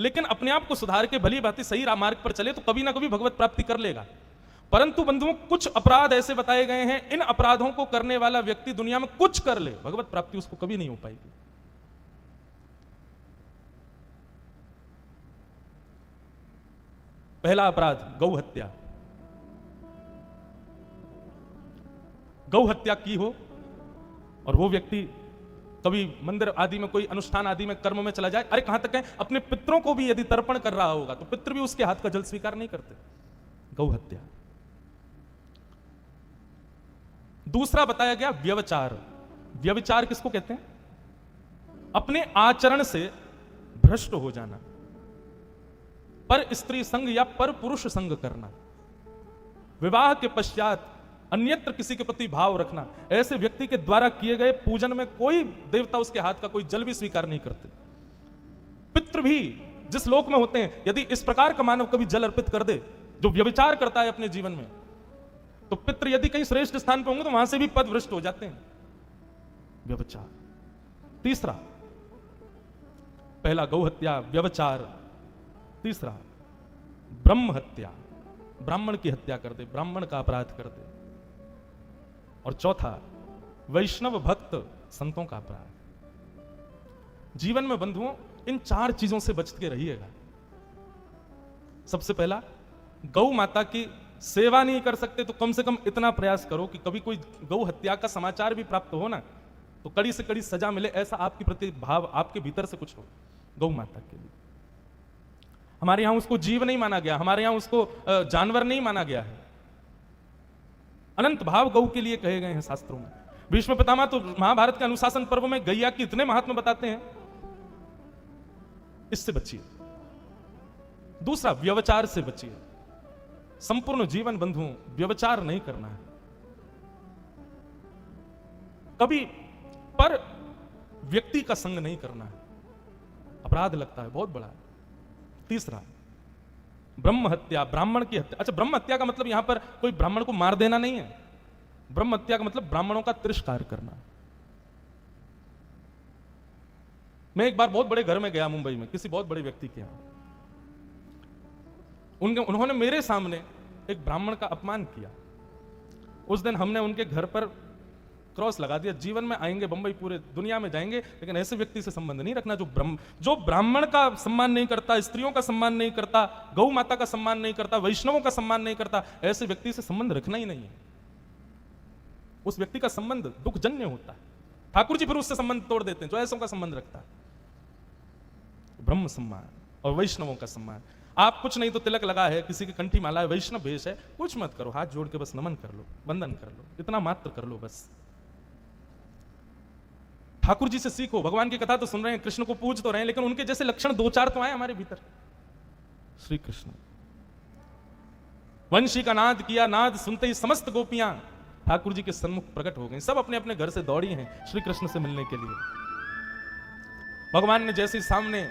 लेकिन अपने आप को सुधार के भली भांति सही मार्ग पर चले तो कभी ना कभी भगवत प्राप्ति कर लेगा। परंतु बंधुओं, कुछ अपराध ऐसे बताए गए हैं, इन अपराधों को करने वाला व्यक्ति दुनिया में कुछ कर ले, भगवत प्राप्ति उसको कभी नहीं हो पाएगी। पहला अपराध गौ हत्या। गौ हत्या की हो और वो व्यक्ति कभी मंदिर आदि में, कोई अनुष्ठान आदि में, कर्म में चला जाए, अरे कहां तक है, अपने पितरों को भी यदि तर्पण कर रहा होगा तो पितृ भी उसके हाथ का जल स्वीकार नहीं करते। गौ हत्या। दूसरा बताया गया व्यभिचार। व्यभिचार किसको कहते हैं? अपने आचरण से भ्रष्ट हो जाना, पर स्त्री संग या पर पुरुष संग करना, विवाह के पश्चात अन्यत्र किसी के प्रति भाव रखना। ऐसे व्यक्ति के द्वारा किए गए पूजन में कोई देवता उसके हाथ का कोई जल भी स्वीकार नहीं करते। पितृ भी जिस लोक में होते हैं, यदि इस प्रकार का मानव कभी जल अर्पित कर दे, जो व्यभिचार करता है अपने जीवन में, तो पितृ यदि कहीं श्रेष्ठ स्थान पर होंगे तो वहां से भी पद भ्रष्ट हो जाते हैं। व्यभिचार। तीसरा, पहला गौ हत्या, व्यभिचार। तीसरा ब्रह्म हत्या, ब्राह्मण की हत्या कर दे, ब्राह्मण का अपराध कर दे। और चौथा वैष्णव भक्त संतों का अपराध। जीवन में बंधुओं इन चार चीजों से बच के रहिएगा। सबसे पहला, गौ माता की सेवा नहीं कर सकते तो कम से कम इतना प्रयास करो कि कभी कोई गौ हत्या का समाचार भी प्राप्त हो ना, तो कड़ी से कड़ी सजा मिले, ऐसा आपके प्रति भाव आपके भीतर से कुछ हो गौ माता के लिए। हमारे यहां उसको जीव नहीं माना गया, हमारे यहां उसको जानवर नहीं माना गया है। अनंत भाव गौ के लिए कहे गए हैं शास्त्रों में। भीष्म पितामह तो महाभारत के अनुशासन पर्व में गैया के इतने महात्मा बताते हैं। इससे बचिए। दूसरा, व्यभिचार से बचिए। संपूर्ण जीवन बंधुओं व्यभिचार नहीं करना है। कभी पर व्यक्ति का संग नहीं करना है, अपराध लगता है, बहुत बड़ा है। तीसरा, ब्रह्म हत्या, ब्राह्मण की हत्या। अच्छा, ब्रह्म हत्या का मतलब यहां पर कोई ब्राह्मण को मार देना नहीं है। ब्रह्म हत्या का मतलब ब्राह्मणों का तिरस्कार करना। मैं एक बार बहुत बड़े घर में गया मुंबई में, किसी बहुत बड़े व्यक्ति के यहां। उन्होंने मेरे सामने एक ब्राह्मण का अपमान किया। उस दिन हमने उनके घर पर क्रॉस लगा दिया। जीवन में आएंगे बंबई, पूरे दुनिया में जाएंगे, लेकिन ऐसे व्यक्ति से संबंध नहीं रखना जो ब्राह्मण का सम्मान नहीं करता, स्त्रियों का सम्मान नहीं करता, गौ माता का सम्मान नहीं करता, वैष्णवों का सम्मान नहीं करता। ऐसे व्यक्ति से संबंध रखना ही नहीं है। उस व्यक्ति का संबंध दुखजन्य होता है। ठाकुर जी फिर उससे संबंध तोड़ देते हैं जो ऐसों का संबंध रखता है। ब्रह्म सम्मान और वैष्णवों का सम्मान। आप कुछ नहीं तो तिलक लगा है, किसी की कंठी माला है, वैष्णव भेष है, कुछ मत करो, हाथ जोड़ के बस नमन कर लो, वंदन कर लो, इतना मात्र कर लो बस। ठाकुर जी से सीखो। भगवान की कथा तो सुन रहे हैं, कृष्ण को पूज तो रहे हैं, लेकिन उनके जैसे लक्षण दो चार तो आए हमारे भीतर। श्री कृष्ण वंशी का नाद किया, नाद सुनते ही समस्त गोपियां ठाकुर जी के सन्मुख प्रकट हो गई। सब अपने अपने घर से दौड़ी हैं श्री कृष्ण से मिलने के लिए। भगवान ने जैसे सामने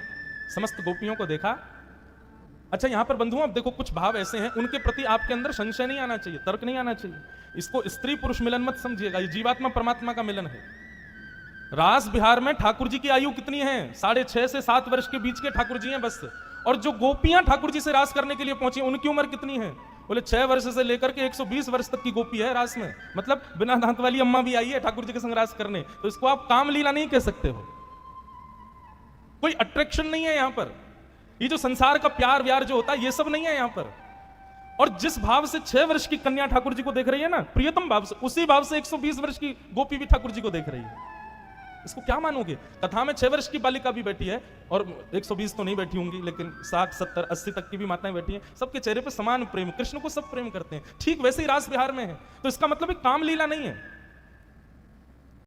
समस्त गोपियों को देखा। अच्छा, यहां पर बंधुओं आप देखो, कुछ भाव ऐसे हैं उनके प्रति आपके अंदर संशय नहीं आना चाहिए, तर्क नहीं आना चाहिए। इसको स्त्री पुरुष मिलन मत समझिएगा, ये जीवात्मा परमात्मा का मिलन है। रास बिहार में ठाकुर जी की आयु कितनी है? 6.5 से 7 वर्ष के बीच के ठाकुर जी हैं बस। और जो गोपियां ठाकुर जी से रास करने के लिए पहुंची उनकी उम्र कितनी है? बोले 6 वर्ष से लेकर के 120 वर्ष तक की गोपी है रास में। मतलब बिना दांत वाली अम्मा भी आई है ठाकुर जी के संग रास करने। तो इसको आप काम लीला नहीं कह सकते हो। कोई अट्रैक्शन नहीं है यहां पर। ये जो संसार का प्यार व्यार जो होता है ये सब नहीं है यहां पर। और जिस भाव से 6 वर्ष की कन्या ठाकुर जी को देख रही है ना, प्रियतम भाव से, उसी भाव से 120 वर्ष की गोपी भी ठाकुर जी को देख रही है। इसको क्या मानोगे? कथा में 6 वर्ष की बालिका भी बैठी है और 120 तो नहीं बैठी होंगी, लेकिन 60, 70, 80 तक की भी माताएं बैठी हैं। सबके चेहरे पे समान प्रेम, कृष्ण को सब प्रेम करते हैं। ठीक वैसे ही रास बिहार में है। तो इसका मतलब एक काम लीला नहीं है।